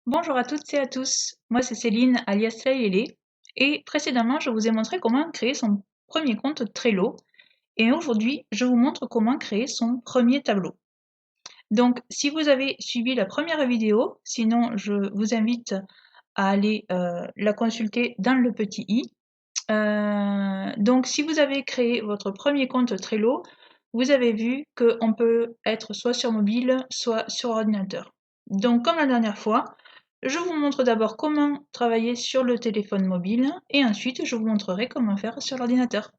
Bonjour à toutes et à tous, moi c'est Céline alias Laïlé et précédemment je vous ai montré comment créer son premier compte Trello et aujourd'hui je vous montre comment créer son premier tableau. Donc si vous avez suivi la première vidéo, sinon je vous invite à aller la consulter dans le petit i. Donc si vous avez créé votre premier compte Trello, vous avez vu qu'on peut être soit sur mobile, soit sur ordinateur. Donc comme la dernière fois, je vous montre d'abord comment travailler sur le téléphone mobile et ensuite je vous montrerai comment faire sur l'ordinateur.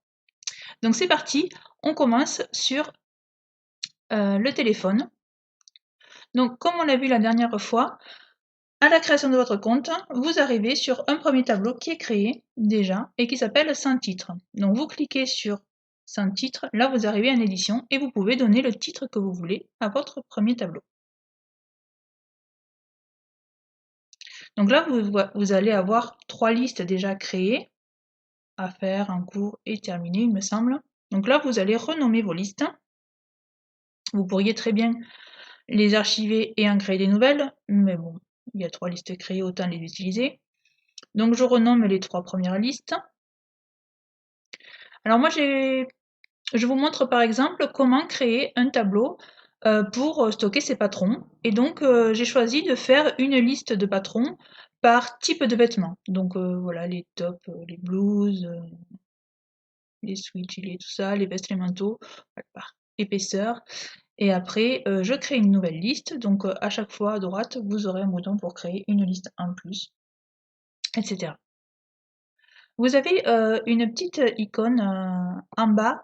Donc c'est parti, on commence sur le téléphone. Donc comme on l'a vu la dernière fois, à la création de votre compte, vous arrivez sur un premier tableau qui est créé déjà et qui s'appelle sans titre. Donc vous cliquez sur sans titre, là vous arrivez en édition et vous pouvez donner le titre que vous voulez à votre premier tableau. Donc là vous allez avoir trois listes déjà créées, à faire, en cours et terminé il me semble. Donc là vous allez renommer vos listes. Vous pourriez très bien les archiver et en créer des nouvelles, mais bon, il y a trois listes créées, autant les utiliser. Donc je renomme les trois premières listes. Alors moi je vous montre par exemple comment créer un tableau pour stocker ses patrons. Et donc j'ai choisi de faire une liste de patrons par type de vêtements. Donc voilà, les tops, les blouses, les sweats, tout ça, les vestes, les manteaux, voilà, par épaisseur. Et après, je crée une nouvelle liste. Donc à chaque fois à droite, vous aurez un bouton pour créer une liste en plus, etc. Vous avez une petite icône en bas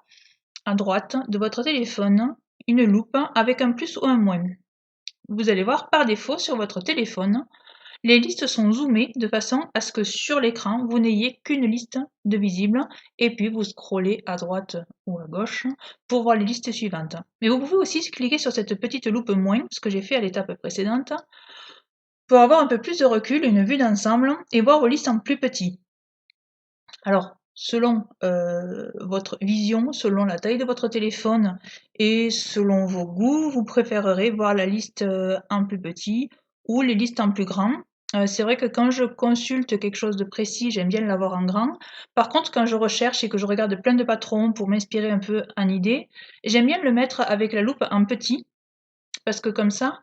à droite de votre téléphone, une loupe avec un plus ou un moins. Vous allez voir par défaut sur votre téléphone, les listes sont zoomées de façon à ce que sur l'écran, vous n'ayez qu'une liste de visible et puis vous scrollez à droite ou à gauche pour voir les listes suivantes. Mais vous pouvez aussi cliquer sur cette petite loupe moins, ce que j'ai fait à l'étape précédente, pour avoir un peu plus de recul, une vue d'ensemble et voir vos listes en plus petit. Alors, selon votre vision, selon la taille de votre téléphone et selon vos goûts, vous préférerez voir la liste en plus petit ou les listes en plus grand. C'est vrai que quand je consulte quelque chose de précis, j'aime bien l'avoir en grand. Par contre, quand je recherche et que je regarde plein de patrons pour m'inspirer un peu en idée, j'aime bien le mettre avec la loupe en petit parce que comme ça,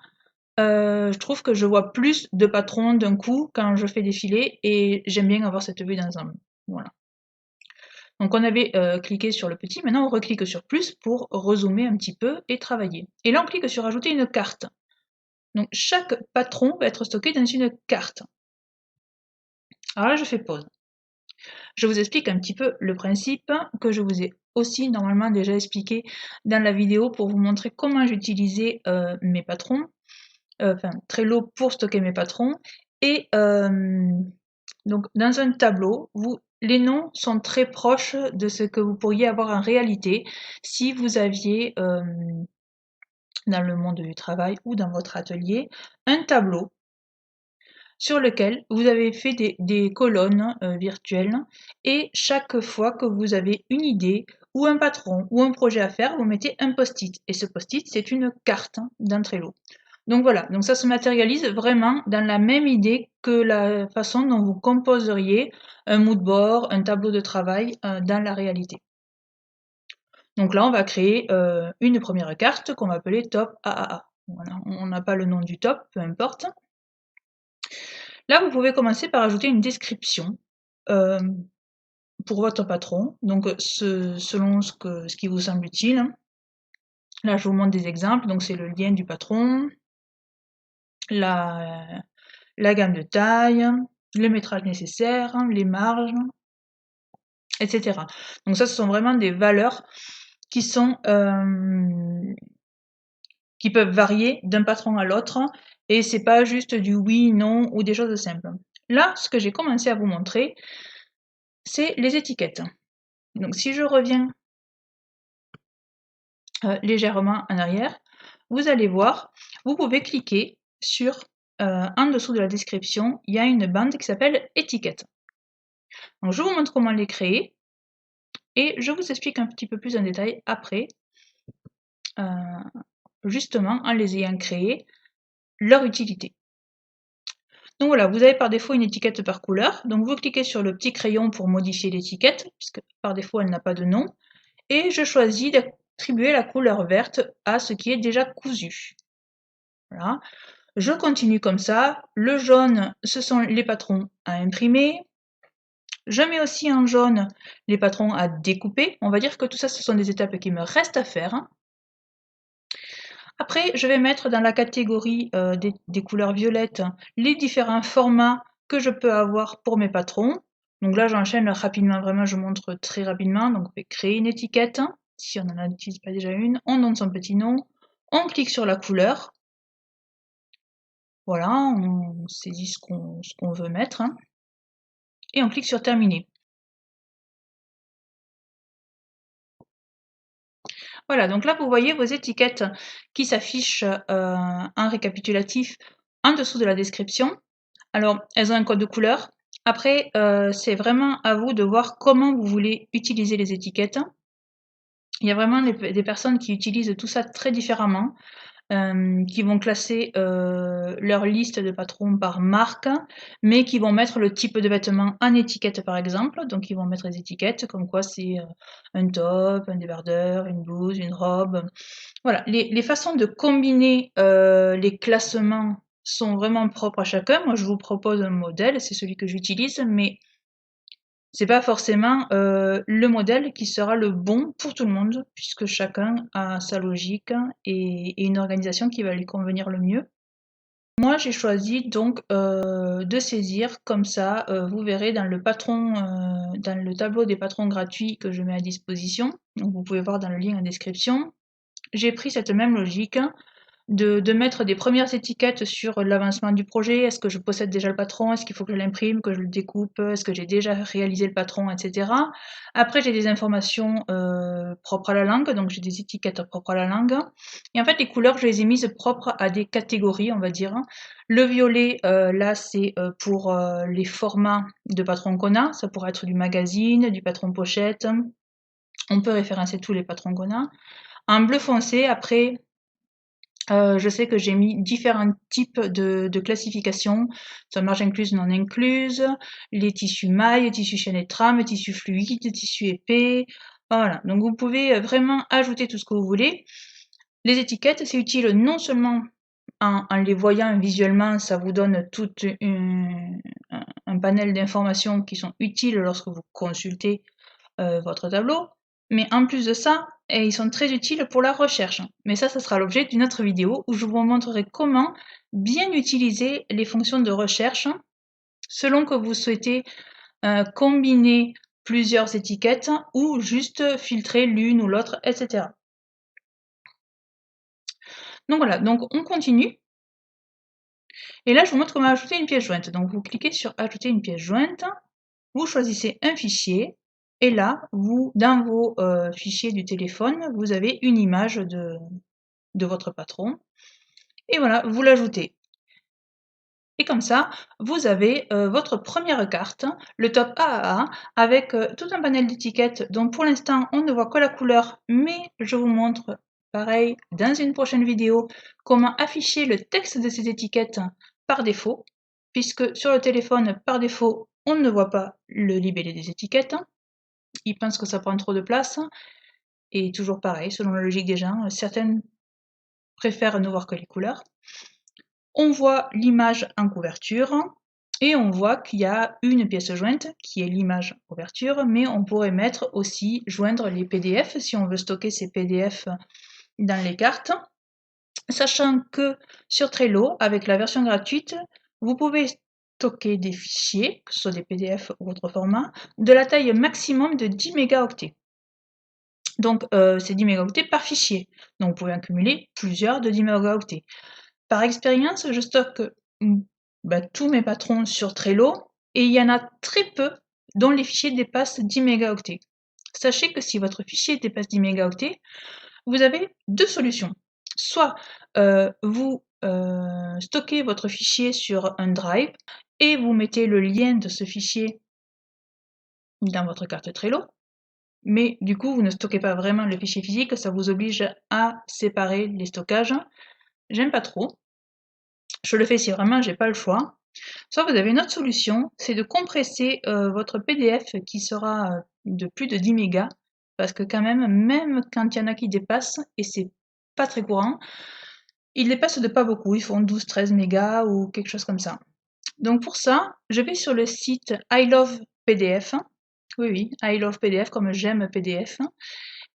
je trouve que je vois plus de patrons d'un coup quand je fais défiler et j'aime bien avoir cette vue d'ensemble. Voilà. Donc on avait cliqué sur le petit, maintenant on reclique sur plus pour rezoomer un petit peu et travailler. Et là on clique sur ajouter une carte. Donc chaque patron va être stocké dans une carte. Alors là je fais pause. Je vous explique un petit peu le principe que je vous ai aussi normalement déjà expliqué dans la vidéo pour vous montrer comment j'utilisais mes patrons, enfin Trello pour stocker mes patrons. Et donc dans un tableau, les noms sont très proches de ce que vous pourriez avoir en réalité si vous aviez dans le monde du travail ou dans votre atelier un tableau sur lequel vous avez fait des colonnes virtuelles et chaque fois que vous avez une idée ou un patron ou un projet à faire, vous mettez un post-it et ce post-it c'est une carte d'un Trello. Donc voilà, donc ça se matérialise vraiment dans la même idée que la façon dont vous composeriez un mood board, un tableau de travail dans la réalité. Donc là, on va créer une première carte qu'on va appeler top AAA. Voilà, on n'a pas le nom du top, peu importe. Là, vous pouvez commencer par ajouter une description pour votre patron, donc selon ce qui vous semble utile. Là, je vous montre des exemples, donc c'est le lien du patron, la gamme de taille, le métrage nécessaire, les marges, etc. Donc ça, ce sont vraiment des valeurs qui sont qui peuvent varier d'un patron à l'autre et c'est pas juste du oui, non ou des choses simples. Là, ce que j'ai commencé à vous montrer, c'est les étiquettes. Donc si je reviens légèrement en arrière, vous allez voir, vous pouvez cliquer sur en dessous de la description, il y a une bande qui s'appelle étiquette. Donc je vous montre comment les créer et je vous explique un petit peu plus en détail après, justement en les ayant créées, leur utilité. Donc voilà, vous avez par défaut une étiquette par couleur. Donc vous cliquez sur le petit crayon pour modifier l'étiquette, puisque par défaut elle n'a pas de nom. Et je choisis d'attribuer la couleur verte à ce qui est déjà cousu. Voilà. Je continue comme ça. Le jaune, ce sont les patrons à imprimer. Je mets aussi en jaune les patrons à découper. On va dire que tout ça, ce sont des étapes qui me restent à faire. Après, je vais mettre dans la catégorie des couleurs violettes les différents formats que je peux avoir pour mes patrons. Donc là, j'enchaîne rapidement, vraiment, je montre très rapidement. Donc, on fait créer une étiquette. Si on n'en utilise pas déjà une, on donne son petit nom. On clique sur la couleur. Voilà, on saisit ce qu'on veut mettre. Et on clique sur terminer. Voilà, donc là vous voyez vos étiquettes qui s'affichent en récapitulatif en dessous de la description. Alors, elles ont un code de couleur. Après, c'est vraiment à vous de voir comment vous voulez utiliser les étiquettes. Il y a vraiment des personnes qui utilisent tout ça très différemment. Qui vont classer leur liste de patrons par marque, mais qui vont mettre le type de vêtement en étiquette par exemple. Donc ils vont mettre les étiquettes comme quoi c'est un top, un débardeur, une blouse, une robe. Voilà, les façons de combiner les classements sont vraiment propres à chacun. Moi je vous propose un modèle, c'est celui que j'utilise, mais c'est pas forcément le modèle qui sera le bon pour tout le monde, puisque chacun a sa logique et une organisation qui va lui convenir le mieux. Moi, j'ai choisi donc de saisir comme ça, vous verrez dans le patron, dans le tableau des patrons gratuits que je mets à disposition, donc vous pouvez voir dans le lien en description, j'ai pris cette même logique de mettre des premières étiquettes sur l'avancement du projet. Est-ce que je possède déjà le patron? Est-ce qu'il faut que je l'imprime, que je le découpe? Est-ce que j'ai déjà réalisé le patron, etc. Après, j'ai des informations propres à la langue, donc j'ai des étiquettes propres à la langue. Et en fait, les couleurs, je les ai mises propres à des catégories, on va dire. Le violet, là, c'est pour les formats de patron qu'on a. Ça pourrait être du magazine, du patron pochette. On peut référencer tous les patrons qu'on a. En bleu foncé, après, je sais que j'ai mis différents types de classifications, sur marge incluse, non incluse, les tissus mailles, tissus chaîne et trame, tissus fluides, tissus épais, voilà. Donc vous pouvez vraiment ajouter tout ce que vous voulez. Les étiquettes, c'est utile non seulement en les voyant visuellement, ça vous donne tout un panel d'informations qui sont utiles lorsque vous consultez votre tableau, mais en plus de ça, ils sont très utiles pour la recherche. Mais ça sera l'objet d'une autre vidéo où je vous montrerai comment bien utiliser les fonctions de recherche selon que vous souhaitez combiner plusieurs étiquettes ou juste filtrer l'une ou l'autre, etc. Donc voilà, donc on continue. Et là, je vous montre comment ajouter une pièce jointe. Donc vous cliquez sur ajouter une pièce jointe, vous choisissez un fichier, et là, dans vos fichiers du téléphone, vous avez une image de votre patron. Et voilà, vous l'ajoutez. Et comme ça, vous avez votre première carte, le top AAA, avec tout un panel d'étiquettes. Donc pour l'instant, on ne voit que la couleur, mais je vous montre, pareil, dans une prochaine vidéo, comment afficher le texte de ces étiquettes par défaut, puisque sur le téléphone, par défaut, on ne voit pas le libellé des étiquettes. Ils pensent que ça prend trop de place. Et toujours pareil, selon la logique des gens, certaines préfèrent ne voir que les couleurs. On voit l'image en couverture et on voit qu'il y a une pièce jointe qui est l'image couverture, mais on pourrait mettre aussi joindre les PDF si on veut stocker ces PDF dans les cartes. Sachant que sur Trello, avec la version gratuite, vous pouvez stocker des fichiers, que ce soit des PDF ou autre format, de la taille maximum de 10 mégaoctets. Donc c'est 10 mégaoctets par fichier. Donc vous pouvez en cumuler plusieurs de 10 mégaoctets. Par expérience, je stocke tous mes patrons sur Trello et il y en a très peu dont les fichiers dépassent 10 mégaoctets. Sachez que si votre fichier dépasse 10 mégaoctets, vous avez deux solutions. Soit vous stockez votre fichier sur un drive et vous mettez le lien de ce fichier dans votre carte Trello, mais du coup vous ne stockez pas vraiment le fichier physique, ça vous oblige à séparer les stockages. J'aime pas trop. Je le fais si vraiment j'ai pas le choix. Soit vous avez une autre solution, c'est de compresser votre PDF qui sera de plus de 10 mégas, parce que quand même quand il y en a qui dépassent, et c'est pas très courant, ils dépassent de pas beaucoup, ils font 12-13 mégas ou quelque chose comme ça. Donc pour ça, je vais sur le site I Love PDF. Oui, I Love PDF comme j'aime PDF.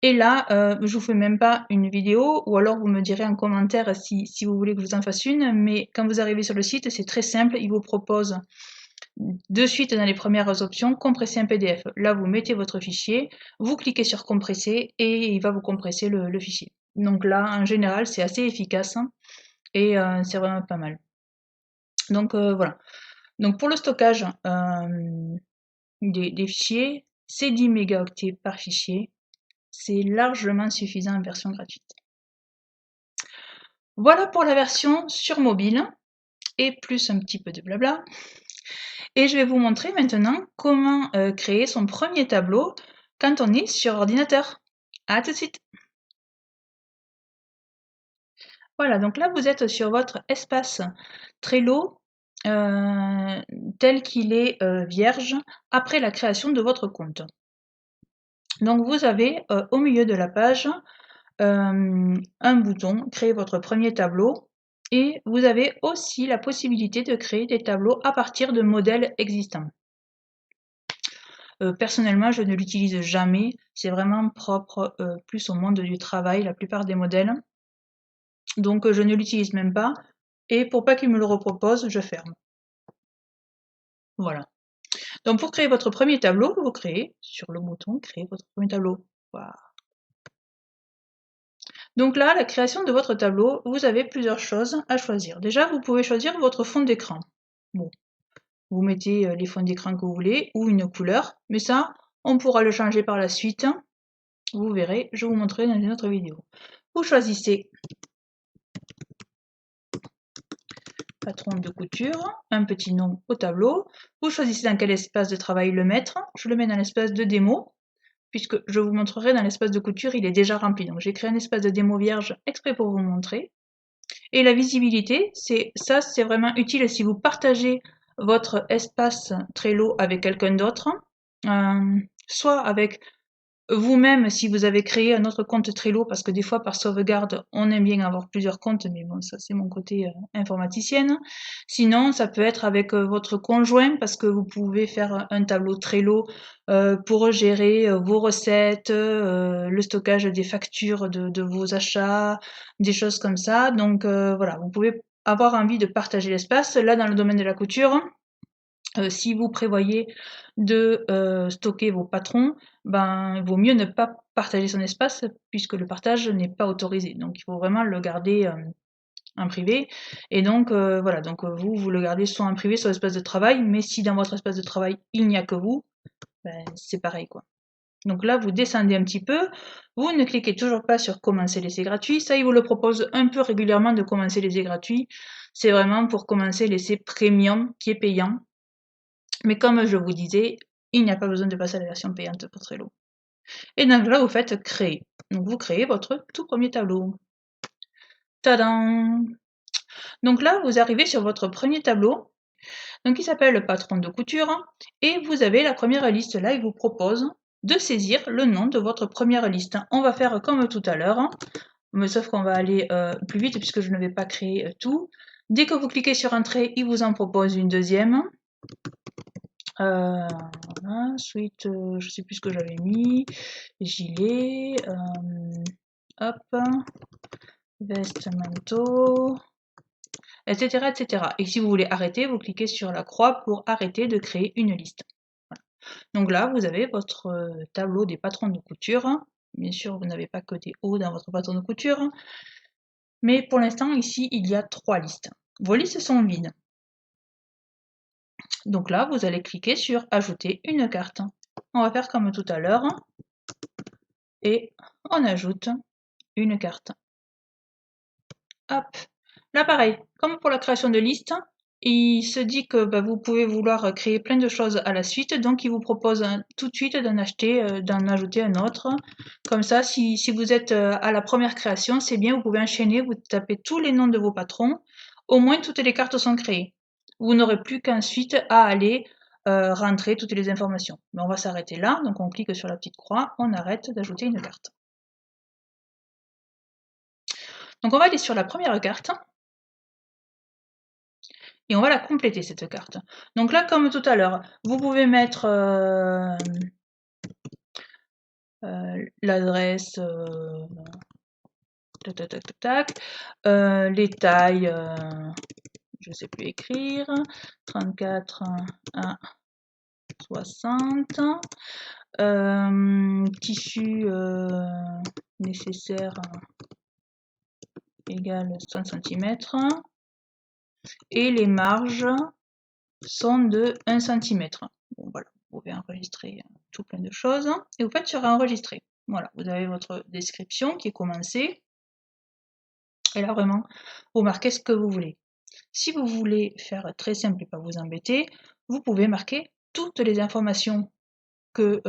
Et là, je vous fais même pas une vidéo, ou alors vous me direz en commentaire si vous voulez que je vous en fasse une, mais quand vous arrivez sur le site, c'est très simple, il vous propose de suite dans les premières options, compresser un PDF. Là, vous mettez votre fichier, vous cliquez sur compresser et il va vous compresser le fichier. Donc là, en général, c'est assez efficace et c'est vraiment pas mal. Donc voilà. Donc pour le stockage des fichiers, c'est 10 mégaoctets par fichier. C'est largement suffisant en version gratuite. Voilà pour la version sur mobile et plus un petit peu de blabla. Et je vais vous montrer maintenant comment créer son premier tableau quand on est sur ordinateur. À tout de suite. Voilà, donc là vous êtes sur votre espace Trello tel qu'il est vierge après la création de votre compte. Donc vous avez au milieu de la page un bouton, créer votre premier tableau, et vous avez aussi la possibilité de créer des tableaux à partir de modèles existants. Personnellement, je ne l'utilise jamais, c'est vraiment propre plus au monde du travail, la plupart des modèles. Donc je ne l'utilise même pas, et pour pas qu'il me le repropose, je ferme. Voilà. Donc pour créer votre premier tableau, vous créez sur le bouton créer votre premier tableau. Voilà. Donc là, la création de votre tableau, vous avez plusieurs choses à choisir. Déjà, vous pouvez choisir votre fond d'écran. Bon, vous mettez les fonds d'écran que vous voulez ou une couleur, mais ça, on pourra le changer par la suite. Vous verrez, je vous montrerai dans une autre vidéo. Vous choisissez patron de couture, un petit nom au tableau. Vous choisissez dans quel espace de travail le mettre. Je le mets dans l'espace de démo, puisque je vous montrerai dans l'espace de couture, il est déjà rempli. Donc j'ai créé un espace de démo vierge exprès pour vous montrer. Et la visibilité, c'est vraiment utile si vous partagez votre espace Trello avec quelqu'un d'autre, soit avec vous-même si vous avez créé un autre compte Trello, parce que des fois par sauvegarde, on aime bien avoir plusieurs comptes, mais bon, ça c'est mon côté informaticienne. Sinon, ça peut être avec votre conjoint, parce que vous pouvez faire un tableau Trello pour gérer vos recettes, le stockage des factures de vos achats, des choses comme ça. Donc voilà, vous pouvez avoir envie de partager l'espace. Là, dans le domaine de la couture, si vous prévoyez de stocker vos patrons, ben, il vaut mieux ne pas partager son espace puisque le partage n'est pas autorisé. Donc il faut vraiment le garder en privé. Et donc voilà, donc vous le gardez soit en privé, soit espace de travail, mais si dans votre espace de travail il n'y a que vous, ben, c'est pareil quoi. Donc là, vous descendez un petit peu, vous ne cliquez toujours pas sur commencer l'essai gratuit, ça il vous le propose un peu régulièrement de commencer l'essai gratuit, c'est vraiment pour commencer l'essai premium qui est payant. Mais comme je vous disais, il n'y a pas besoin de passer à la version payante pour Trello. Et donc là, vous faites créer. Donc vous créez votre tout premier tableau. Tadam! Donc là, vous arrivez sur votre premier tableau, donc il s'appelle patron de couture, et vous avez la première liste. Là, il vous propose de saisir le nom de votre première liste. On va faire comme tout à l'heure, mais sauf qu'on va aller plus vite puisque je ne vais pas créer tout. Dès que vous cliquez sur Entrée, il vous en propose une deuxième. Ensuite, je sais plus ce que j'avais mis, gilet, hop, veste, manteau, etc., etc. Et si vous voulez arrêter, vous cliquez sur la croix pour arrêter de créer une liste. Voilà. Donc là, vous avez votre tableau des patrons de couture. Bien sûr, vous n'avez pas que des hauts dans votre patron de couture. Mais pour l'instant, ici, il y a 3 listes. Vos listes sont vides. Donc là, vous allez cliquer sur ajouter une carte. On va faire comme tout à l'heure et on ajoute une carte. Hop. Là pareil, comme pour la création de liste, il se dit que vous pouvez vouloir créer plein de choses à la suite, donc il vous propose tout de suite d'en ajouter un autre. Comme ça, si vous êtes à la première création, c'est bien, vous pouvez enchaîner, vous tapez tous les noms de vos patrons, au moins toutes les cartes sont créées. Vous n'aurez plus qu'ensuite à aller rentrer toutes les informations. Mais on va s'arrêter là, donc on clique sur la petite croix, on arrête d'ajouter une carte. Donc on va aller sur la première carte, et on va la compléter cette carte. Donc là, comme tout à l'heure, vous pouvez mettre l'adresse, les tailles, je ne sais plus écrire, 34 à 60, tissu nécessaire égale 100 cm, et les marges sont de 1 cm. Bon, voilà, vous pouvez enregistrer tout plein de choses, et vous faites sur enregistrer. Voilà, vous avez votre description qui est commencée, et là vraiment, vous marquez ce que vous voulez. Si vous voulez faire très simple et pas vous embêter, vous pouvez marquer toutes les informations que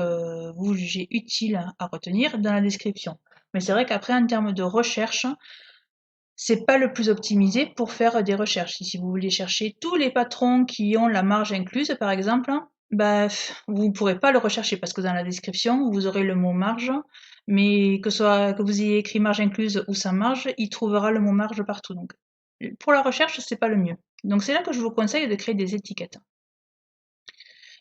vous jugez utiles à retenir dans la description. Mais c'est vrai qu'après, en termes de recherche, c'est pas le plus optimisé pour faire des recherches. Si vous voulez chercher tous les patrons qui ont la marge incluse, par exemple, bah, vous ne pourrez pas le rechercher parce que dans la description, vous aurez le mot marge, mais que vous ayez écrit marge incluse ou sans marge, il trouvera le mot marge partout. Donc, pour la recherche, c'est pas le mieux. Donc c'est là que je vous conseille de créer des étiquettes.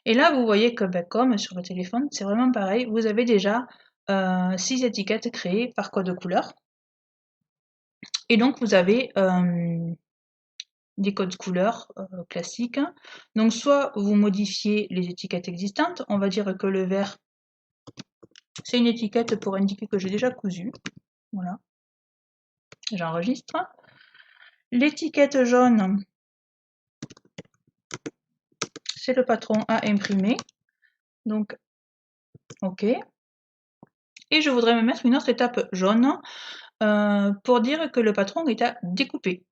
Et là, vous voyez que, comme sur le téléphone, c'est vraiment pareil. Vous avez déjà 6 étiquettes créées par code couleur. Et donc, vous avez des codes couleurs classiques. Donc, soit vous modifiez les étiquettes existantes. On va dire que le vert, c'est une étiquette pour indiquer que j'ai déjà cousu. Voilà. J'enregistre. L'étiquette jaune, c'est le patron à imprimer. Donc, OK. Et je voudrais me mettre une autre étape jaune pour dire que le patron est à découper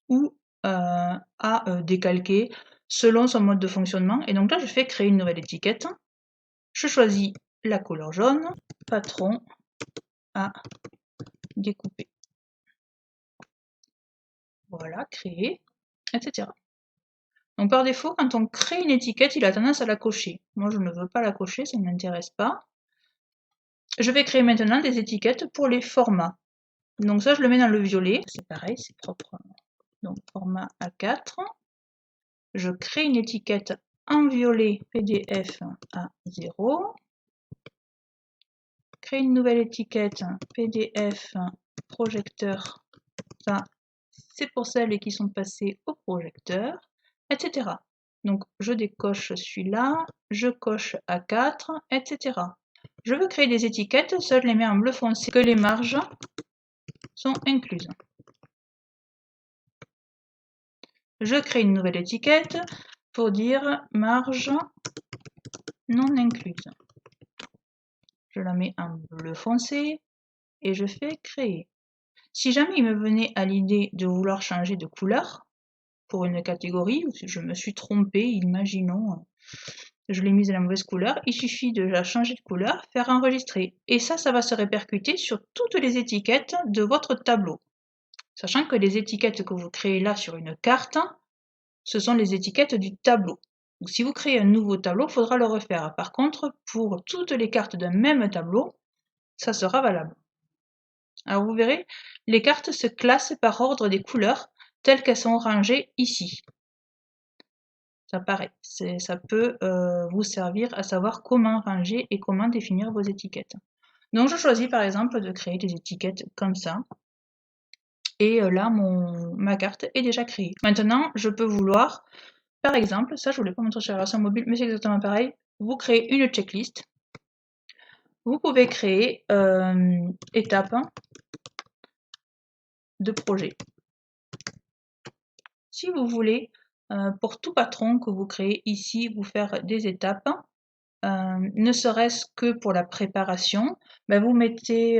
ou à décalquer selon son mode de fonctionnement. Et donc là, je fais créer une nouvelle étiquette. Je choisis la couleur jaune, patron à découper. Voilà, créer, etc. Donc par défaut, quand on crée une étiquette, il a tendance à la cocher. Moi, je ne veux pas la cocher, ça ne m'intéresse pas. Je vais créer maintenant des étiquettes pour les formats. Donc ça, je le mets dans le violet. C'est pareil, c'est propre. Donc format A4. Je crée une étiquette en violet PDF A0. Créer une nouvelle étiquette PDF projecteur. Ça, c'est pour celles qui sont passées au projecteur, etc. Donc je décoche celui-là, je coche A4, etc. Je veux créer des étiquettes, ça je les mets en bleu foncé, que les marges sont incluses. Je crée une nouvelle étiquette pour dire marge non incluse. Je la mets en bleu foncé et je fais créer. Si jamais il me venait à l'idée de vouloir changer de couleur pour une catégorie, ou si je me suis trompée, imaginons, je l'ai mise à la mauvaise couleur, il suffit de la changer de couleur, faire enregistrer. Et ça va se répercuter sur toutes les étiquettes de votre tableau. Sachant que les étiquettes que vous créez là sur une carte, ce sont les étiquettes du tableau. Donc si vous créez un nouveau tableau, il faudra le refaire. Par contre, pour toutes les cartes d'un même tableau, ça sera valable. Alors vous verrez, les cartes se classent par ordre des couleurs telles qu'elles sont rangées ici. Ça paraît, ça peut vous servir à savoir comment ranger et comment définir vos étiquettes. Donc je choisis par exemple de créer des étiquettes comme ça. Et là, ma carte est déjà créée. Maintenant, je peux vouloir, par exemple, ça je ne voulais pas montrer sur la version mobile, mais c'est exactement pareil, vous créez une checklist. Vous pouvez créer étape de projet. Si vous voulez, pour tout patron que vous créez ici, vous faire des étapes, ne serait-ce que pour la préparation, vous mettez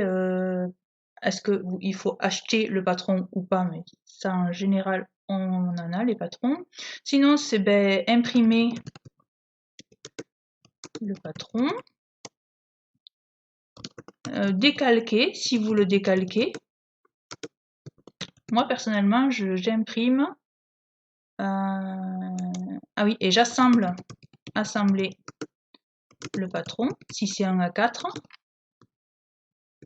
est-ce qu'il faut acheter le patron ou pas, mais ça en général on en a les patrons. Sinon c'est imprimer le patron, décalquer si vous le décalquez. Moi personnellement j'imprime Ah oui, et j'assemble, assembler le patron, si c'est un A4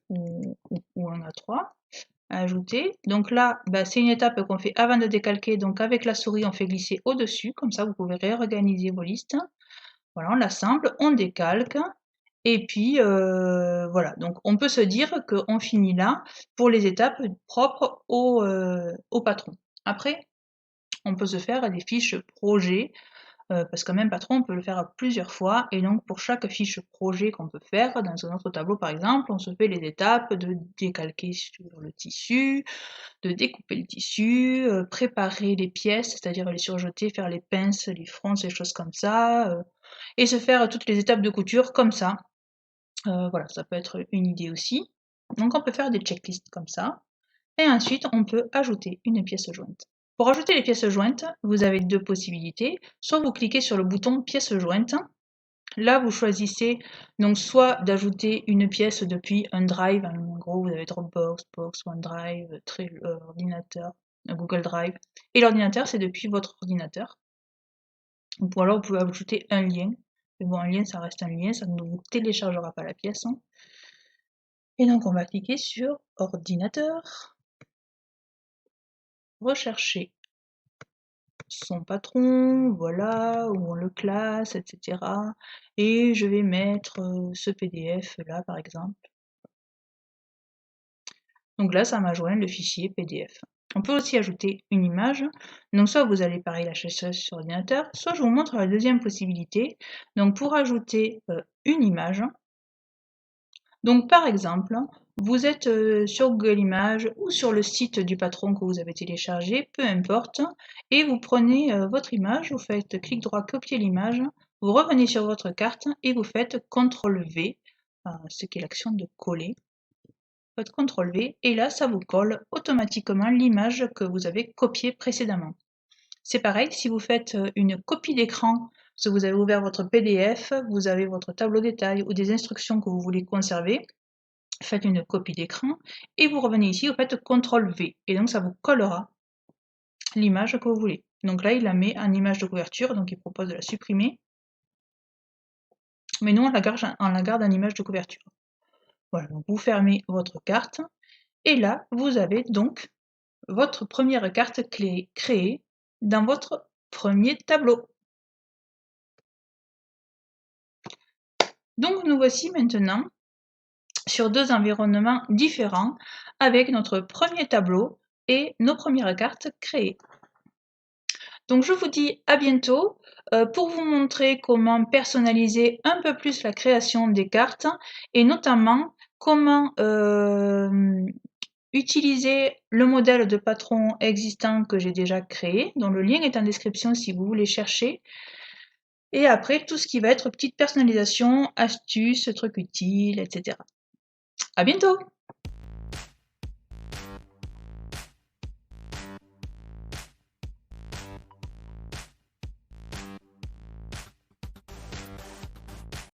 ou un A3. Ajouter. Donc là, c'est une étape qu'on fait avant de décalquer. Donc avec la souris, on fait glisser au-dessus. Comme ça, vous pouvez réorganiser vos listes. Voilà, on l'assemble, on décalque. Et puis, voilà. Donc on peut se dire qu'on finit là pour les étapes propres au patron. Après, on peut se faire des fiches projet parce que même patron, on peut le faire plusieurs fois, et donc pour chaque fiche projet qu'on peut faire, dans un autre tableau par exemple, on se fait les étapes de décalquer sur le tissu, de découper le tissu, préparer les pièces, c'est-à-dire les surjeter, faire les pinces, les fronces, les choses comme ça, et se faire toutes les étapes de couture comme ça. Voilà, ça peut être une idée aussi. Donc on peut faire des checklists comme ça, et ensuite on peut ajouter une pièce jointe. Pour ajouter les pièces jointes, vous avez deux possibilités. Soit vous cliquez sur le bouton pièce jointe. Là, vous choisissez donc soit d'ajouter une pièce depuis un drive. En gros, vous avez Dropbox, Box, OneDrive, ordinateur, Google Drive. Et l'ordinateur, c'est depuis votre ordinateur. Ou alors, vous pouvez ajouter un lien. Mais bon, un lien, ça reste un lien, ça ne vous téléchargera pas la pièce. Et donc, on va cliquer sur ordinateur. Rechercher son patron, voilà, où on le classe, etc. Et je vais mettre ce PDF là par exemple. Donc là, ça m'a joint le fichier PDF. On peut aussi ajouter une image. Donc soit vous allez pareil la chercher sur ordinateur, soit je vous montre la deuxième possibilité. Donc pour ajouter une image, donc par exemple, vous êtes sur Google Images ou sur le site du patron que vous avez téléchargé, peu importe, et vous prenez votre image, vous faites clic droit, copier l'image, vous revenez sur votre carte et vous faites CTRL V, ce qui est l'action de coller. Vous faites CTRL V et là ça vous colle automatiquement l'image que vous avez copiée précédemment. C'est pareil, si vous faites une copie d'écran, si vous avez ouvert votre PDF, vous avez votre tableau détail ou des instructions que vous voulez conserver, faites une copie d'écran et vous revenez ici, vous faites CTRL V et donc ça vous collera l'image que vous voulez. Donc là, il la met en image de couverture, donc il propose de la supprimer. Mais nous, on la garde en image de couverture. Voilà, donc vous fermez votre carte et là, vous avez donc votre première carte créée dans votre premier tableau. Donc nous voici maintenant sur deux environnements différents avec notre premier tableau et nos premières cartes créées. Donc je vous dis à bientôt pour vous montrer comment personnaliser un peu plus la création des cartes et notamment comment utiliser le modèle de patron existant que j'ai déjà créé, dont le lien est en description si vous voulez chercher. Et après, tout ce qui va être petite personnalisation, astuces, trucs utiles, etc. À bientôt!